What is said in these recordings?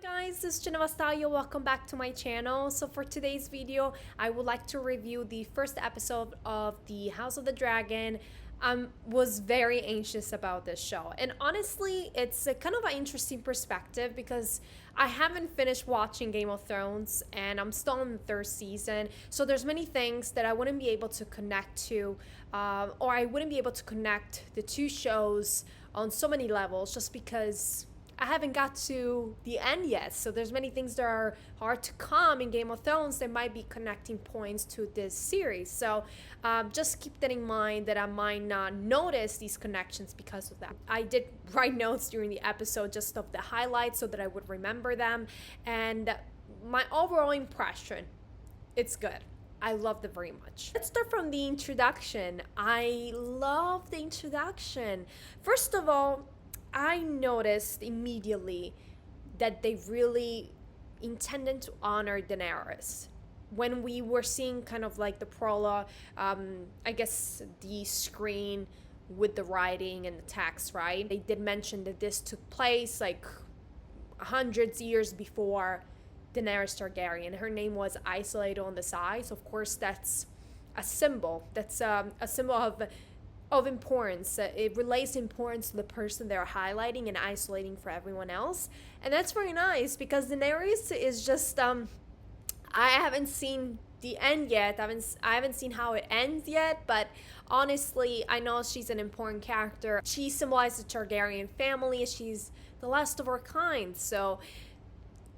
Guys, this is Geneva. Welcome back to my channel. So for today's video, I would like to review the first episode of the House of the Dragon. I was very anxious about this show, and honestly it's a kind of an interesting perspective because I haven't finished watching Game of Thrones and I'm still in the third season, so there's many things that I wouldn't be able to connect to, or I wouldn't be able to connect the two shows on so many levels just because I haven't got to the end yet. So there's many things that are hard to come in Game of Thrones that might be connecting points to this series. So just keep that in mind that I might not notice these connections because of that. I did write notes during the episode just of the highlights so that I would remember them. And my overall impression, it's good. I loved it very much. Let's start from the introduction. I love the introduction. First of all, I noticed immediately that they really intended to honor Daenerys. When we were seeing kind of like the prologue, I guess the screen with the writing and the text, right? They did mention that this took place like hundreds of years before Daenerys Targaryen. Her name was isolated on the side. So of course that's a symbol. That's a symbol of importance. It relates importance to the person they're highlighting and isolating for everyone else, and that's very nice because Daenerys is just I haven't seen the end yet. I haven't seen how it ends yet, but honestly I know she's an important character. She symbolizes the Targaryen family. She's the last of her kind, so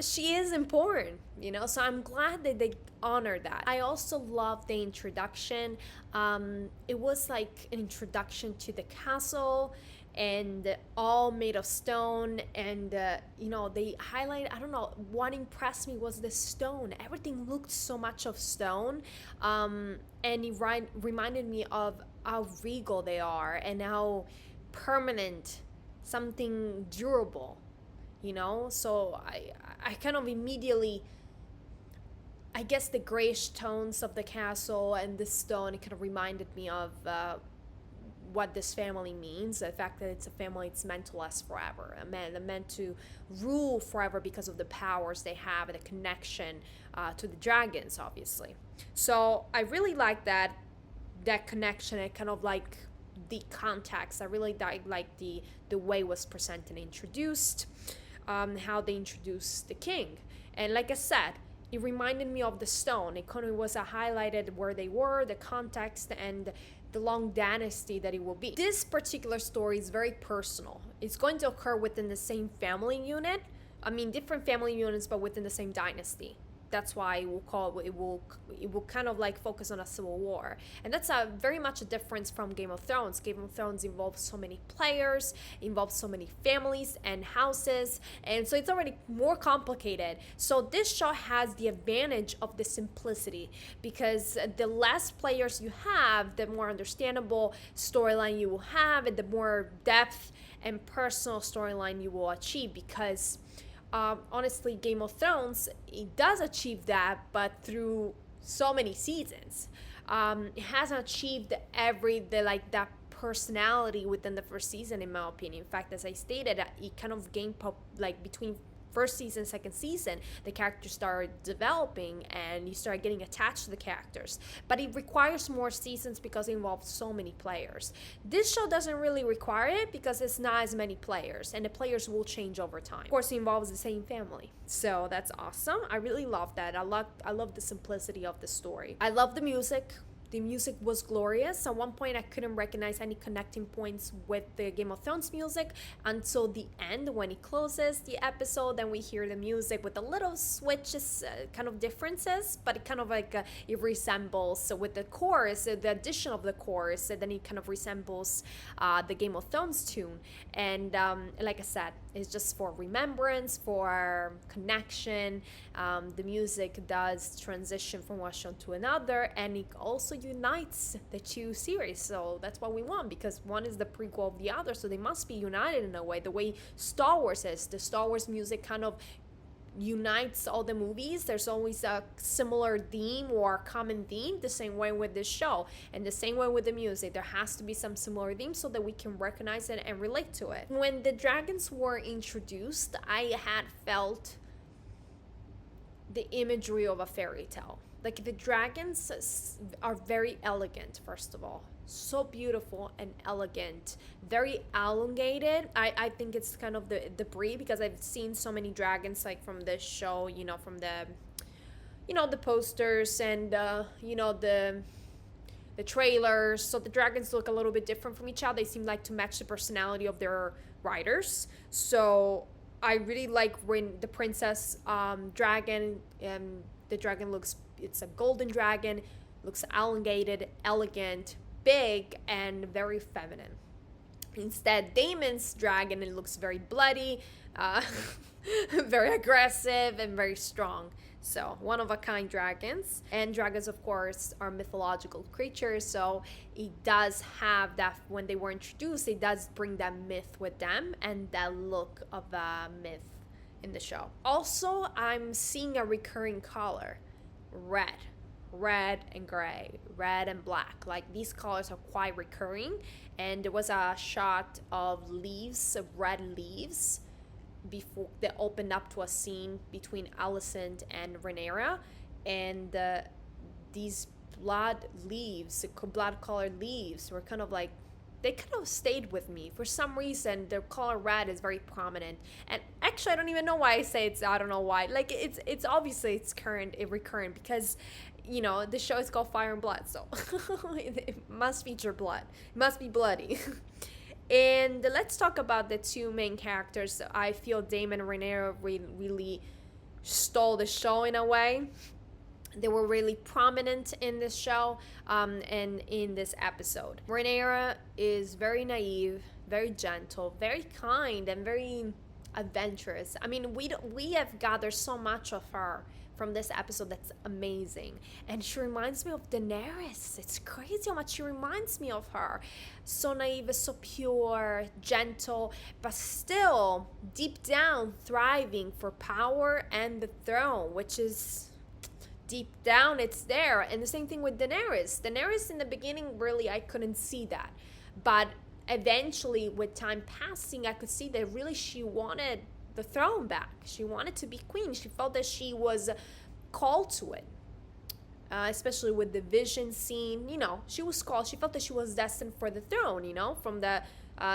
she is important, you know, so I'm glad that they honor that. I also love the introduction. It was like an introduction to the castle and all made of stone, and you know, they highlight, I don't know, what impressed me was the stone. Everything looked so much of stone, and it reminded me of how regal they are and how permanent, something durable, you know. So I kind of immediately, I guess the grayish tones of the castle and the stone, it kind of reminded me of what this family means. The fact that it's a family, it's meant to last forever. They're meant to rule forever because of the powers they have and the connection to the dragons, obviously. So I really like that connection and kind of like the context. I really like the way it was presented and introduced. How they introduced the king. And like I said, it reminded me of the stone. It kind of was highlighted where they were, the context, and the long dynasty that it will be. This particular story is very personal. It's going to occur within the same family unit. I mean, different family units, but within the same dynasty. That's why it will kind of like focus on a civil war, and that's a very much a difference from Game of Thrones. Game of Thrones involves so many players, involves so many families and houses, and so it's already more complicated. So this show has the advantage of the simplicity because the less players you have, the more understandable storyline you will have, and the more depth and personal storyline you will achieve because honestly, Game of Thrones, it does achieve that, but through so many seasons. It hasn't achieved that personality within the first season, in my opinion. In fact, as I stated, it kind of gained between first season, second season, the characters started developing and you start getting attached to the characters. But it requires more seasons because it involves so many players. This show doesn't really require it because it's not as many players and the players will change over time. Of course, it involves the same family. So that's awesome. I really love that. I love the simplicity of the story. I love the music. The music was glorious. At one point, I couldn't recognize any connecting points with the Game of Thrones music until the end when it closes the episode. Then we hear the music with a little switches, kind of differences, but it kind of like it resembles with the chorus, the addition of the chorus, then it kind of resembles the Game of Thrones tune. And like I said, it's just for remembrance, for connection. The music does transition from one show to another, and it also unites the two series. So that's what we want because one is the prequel of the other, so they must be united in a way. The way Star Wars is, the Star Wars music kind of unites all the movies. There's always a similar theme or common theme, the same way with this show, and the same way with the music. There has to be some similar theme so that we can recognize it and relate to it. When the dragons were introduced, I had felt the imagery of a fairy tale. Like the dragons are very elegant, first of all. So beautiful and elegant, very elongated. I think it's kind of the breed, because I've seen so many dragons like from this show, from the posters and the trailers. So the dragons look a little bit different from each other. They seem like to match the personality of their riders. So I really like when the princess dragon, the dragon looks, it's a golden dragon, looks elongated, elegant, big, and very feminine. Instead, Damon's dragon, it looks very bloody, very aggressive, and very strong. So, one of a kind dragons. And dragons, of course, are mythological creatures. So, it does have that, when they were introduced, it does bring that myth with them and that look of a myth in the show. Also, I'm seeing a recurring color, red and gray, red and black. Like these colors are quite recurring. And there was a shot of leaves, of red leaves, before they opened up to a scene between Alicent and Rhaenyra, and these blood colored leaves were kind of like, they kind of stayed with me for some reason. The color red is very prominent, and actually I don't even know why I say it's, I don't know why, like it's obviously it's recurrent, because the show is called Fire and Blood, so it must feature blood, it must be bloody. And let's talk about the two main characters. I feel Daemon and Rhaenyra really stole the show in a way. They were really prominent in this show and in this episode. Rhaenyra is very naive, very gentle, very kind, and very adventurous. I mean, we have gathered so much of her from this episode that's amazing. And she reminds me of Daenerys. It's crazy how much she reminds me of her. So naive, so pure, gentle, but still deep down thriving for power and the throne, which is deep down, it's there. And the same thing with Daenerys. Daenerys in the beginning, really, I couldn't see that. But eventually, with time passing, I could see that really she wanted the throne back. She wanted to be queen. She felt that she was called to it, especially with the vision scene. She was called. She felt that she was destined for the throne. From the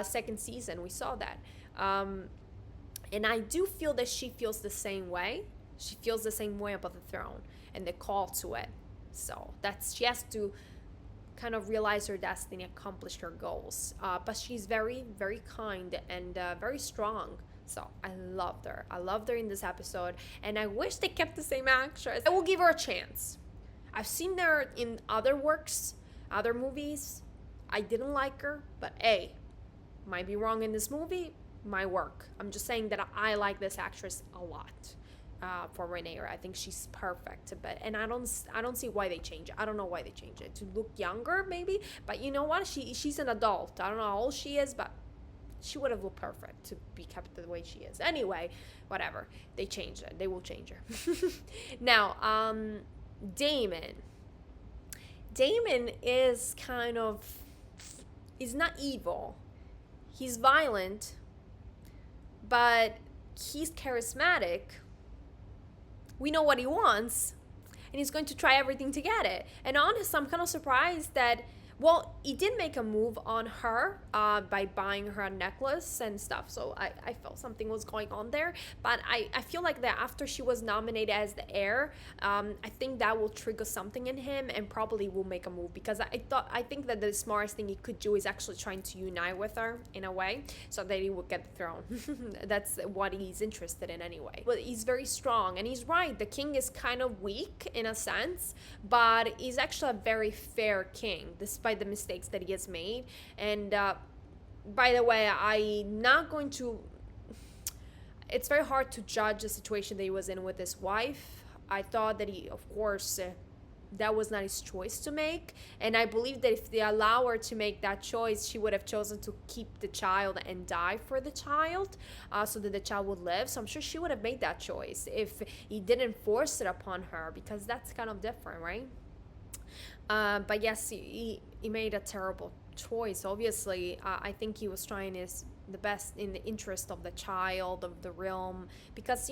second season, we saw that. And I do feel that she feels the same way. She feels the same way about the throne and the call to it. So she has to kind of realize her destiny, accomplish her goals. But she's very, very kind and very strong. So I loved her. I loved her in this episode, and I wish they kept the same actress. I will give her a chance. I've seen her in other works, other movies. I didn't like her, but hey, might be wrong in this movie, might work. I'm just saying that I like this actress a lot. For Rhaenyra, I think she's perfect, and I don't see why they change it. I don't know why they change it, to look younger maybe, but you know what? She's an adult. I don't know how old she is, but she would have looked perfect to be kept the way she is. Anyway, whatever. They changed it. They will change her. Now, Daemon. Daemon is he's not evil. He's violent, but he's charismatic. We know what he wants, and he's going to try everything to get it. And honestly, I'm kind of surprised that, well, he did make a move on her by buying her a necklace and stuff. So I felt something was going on there. But I feel like that after she was nominated as the heir, I think that will trigger something in him and probably will make a move. Because I think that the smartest thing he could do is actually trying to unite with her in a way so that he would get the throne. That's what he's interested in anyway. But he's very strong. And he's right. The king is kind of weak in a sense. But he's actually a very fair king, despite the mistakes that he has made. And by the way, I'm not going to, it's very hard to judge the situation that he was in with his wife. I thought that he, of course, that was not his choice to make, and I believe that if they allow her to make that choice, she would have chosen to keep the child and die for the child, so that the child would live. So I'm sure she would have made that choice if he didn't force it upon her, because that's kind of different, right? But yes, he made a terrible choice. Obviously, I think he was trying his the best in the interest of the child of the realm, because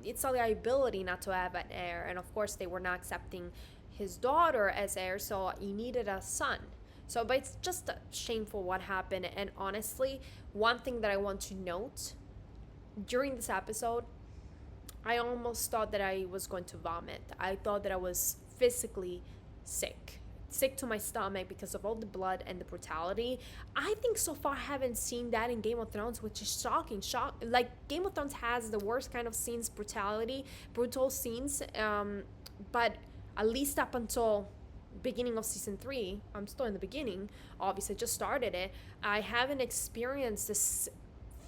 it's a liability not to have an heir, and of course they were not accepting his daughter as heir, so he needed a son. So, but it's just shameful what happened. And honestly, one thing that I want to note during this episode, I almost thought that I was going to vomit. I thought that I was physically sick to my stomach because of all the blood and the brutality. I think so far I haven't seen that in Game of Thrones, which is shocking. Like, Game of Thrones has the worst kind of scenes, brutal scenes, but at least up until beginning of season 3, I'm still in the beginning, obviously just started it, I haven't experienced this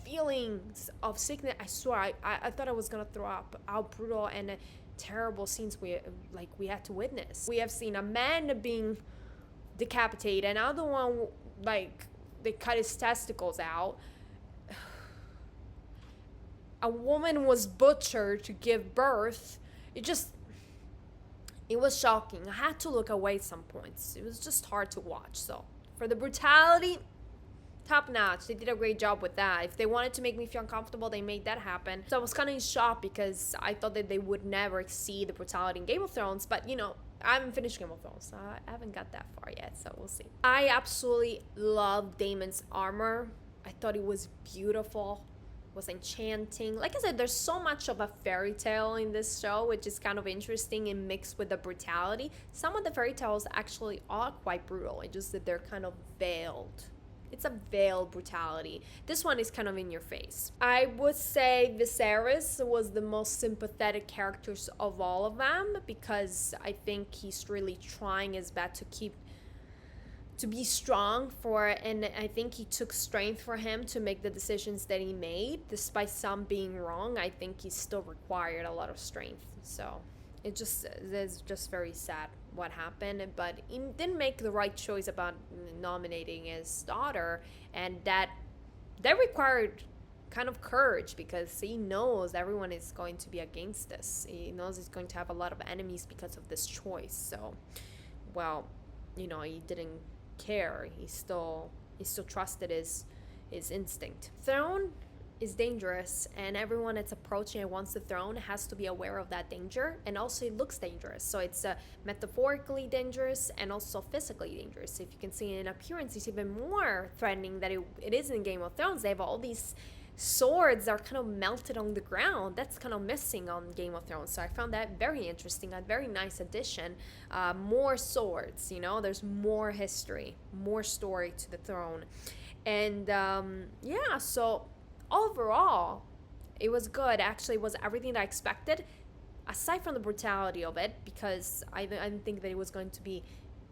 feelings of sickness. I swear, I thought I was gonna throw up. How brutal and terrible scenes we had to witness. We have seen a man being decapitated, another one, like, they cut his testicles out. A woman was butchered to give birth. It was shocking. I had to look away at some points. It was just hard to watch. So for the brutality, top notch. They did a great job with that. If they wanted to make me feel uncomfortable, they made that happen. So I was kind of in shock because I thought that they would never exceed the brutality in Game of Thrones. But, I haven't finished Game of Thrones, so I haven't got that far yet, so we'll see. I absolutely love Daemon's armor. I thought it was beautiful. Was enchanting. Like I said, there's so much of a fairy tale in this show, which is kind of interesting and mixed with the brutality. Some of the fairy tales actually are quite brutal. It's just that they're kind of veiled. It's a veiled brutality. This one is kind of in your face. I would say Viserys was the most sympathetic characters of all of them, because I think he's really trying his best to be strong and I think he took strength for him to make the decisions that he made. Despite some being wrong, I think he still required a lot of strength. So it's just very sad what happened, but he didn't make the right choice about nominating his daughter, and that required kind of courage, because he knows everyone is going to be against this. He knows he's going to have a lot of enemies because of this choice. So, well, he didn't care. He still trusted his instinct. Throne is dangerous, and everyone that's approaching and wants the throne has to be aware of that danger, and also it looks dangerous. So it's metaphorically dangerous and also physically dangerous. If you can see in appearance, it's even more threatening than it is in Game of Thrones. They have all these swords that are kind of melted on the ground. That's kind of missing on Game of Thrones. So I found that very interesting, a very nice addition. More swords, there's more history, more story to the throne. And so overall, it was good. Actually, it was everything that I expected, aside from the brutality of it, because I didn't think that it was going to be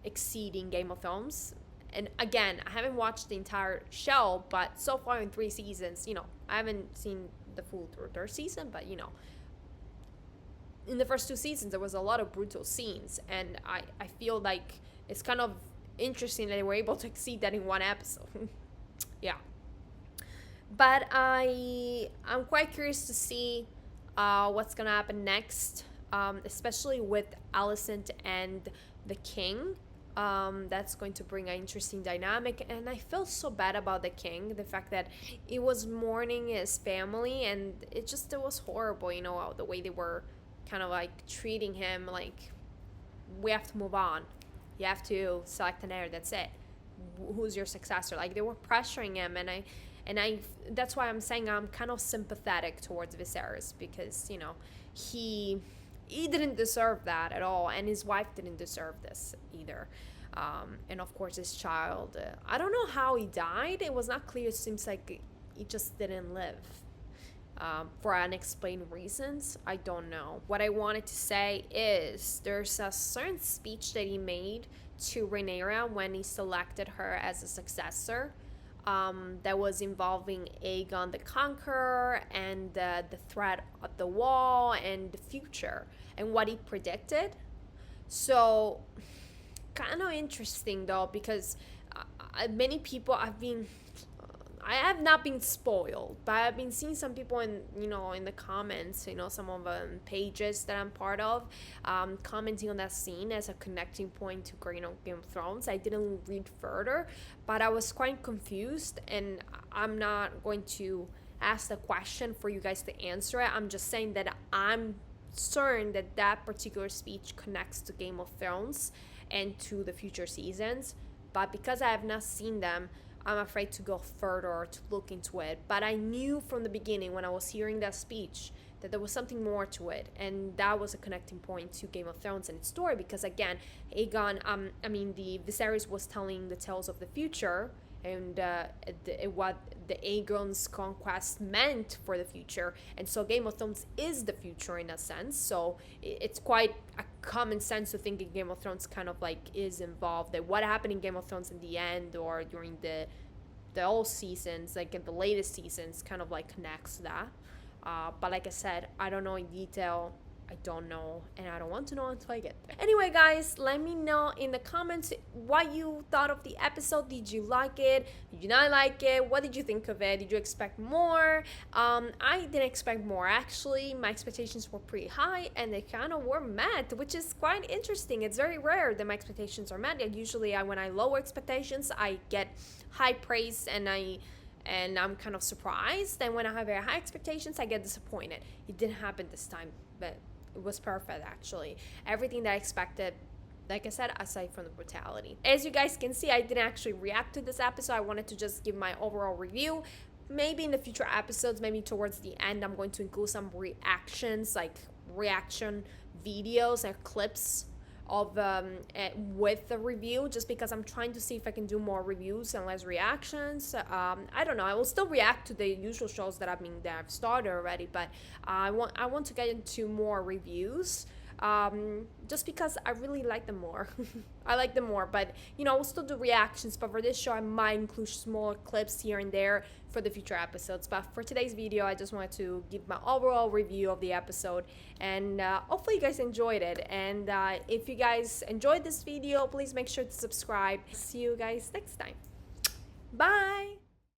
exceeding Game of Thrones. And again, I haven't watched the entire show, but so far in 3 seasons, I haven't seen the full third season, but in the first 2 seasons, there was a lot of brutal scenes, and I feel like it's kind of interesting that they were able to exceed that in 1 episode. Yeah. But I'm quite curious to see what's gonna happen next, especially with Alicent and the king. That's going to bring an interesting dynamic, and I feel so bad about the king, the fact that he was mourning his family, and it was horrible, the way they were kind of like treating him, like, we have to move on, you have to select an heir, that's it, who's your successor. Like, they were pressuring him, and I that's why I'm saying I'm kind of sympathetic towards Viserys, because he didn't deserve that at all, and his wife didn't deserve this either. And of course his child, I don't know how he died. It was not clear. It seems like he just didn't live for unexplained reasons. I don't know. What I wanted to say is there's a certain speech that he made to Rhaenyra when he selected her as a successor, that was involving Aegon the Conqueror and the threat of the wall and the future and what he predicted. So kind of interesting though, because many people I have not been spoiled, but I've been seeing some people in the comments, some of the pages that I'm part of, commenting on that scene as a connecting point to Game of Thrones. I didn't read further, but I was quite confused, and I'm not going to ask the question for you guys to answer it. I'm just saying that I'm certain that that particular speech connects to Game of Thrones and to the future seasons. But because I have not seen them, I'm afraid to go further or to look into it. But I knew from the beginning when I was hearing that speech that there was something more to it, and that was a connecting point to Game of Thrones and its story. Because again, Aegon, the Viserys was telling the tales of the future, and what the Aegon's conquest meant for the future, and so Game of Thrones is the future in a sense. So it's quite a common sense to think in Game of Thrones kind of like is involved. That what happened in Game of Thrones in the end or during the old seasons, like in the latest seasons, kind of like connects that. But like I said, I don't know in detail. I don't know, and I don't want to know until I get there. Anyway, guys, let me know in the comments what you thought of the episode. Did you like it? Did you not like it? What did you think of it? Did you expect more? I didn't expect more, actually. My expectations were pretty high, and they kind of were met, which is quite interesting. It's very rare that my expectations are met. Usually, when I lower expectations, I get high praise, and I'm kind of surprised. And when I have very high expectations, I get disappointed. It didn't happen this time, but it was perfect, actually. Everything that I expected, like I said, aside from the brutality. As you guys can see, I didn't actually react to this episode. I wanted to just give my overall review. Maybe in the future episodes, maybe towards the end, I'm going to include some reactions, like reaction videos and clips of with the review, just because I'm trying to see if I can do more reviews and less reactions. I don't know. I will still react to the usual shows that I've started already, but I want to get into more reviews. Just because I really like them more. I like them more, but I will still do reactions. But for this show, I might include smaller clips here and there for the future episodes. But for today's video, I just wanted to give my overall review of the episode, and hopefully you guys enjoyed it. And if you guys enjoyed this video, please make sure to subscribe. See you guys next time. Bye.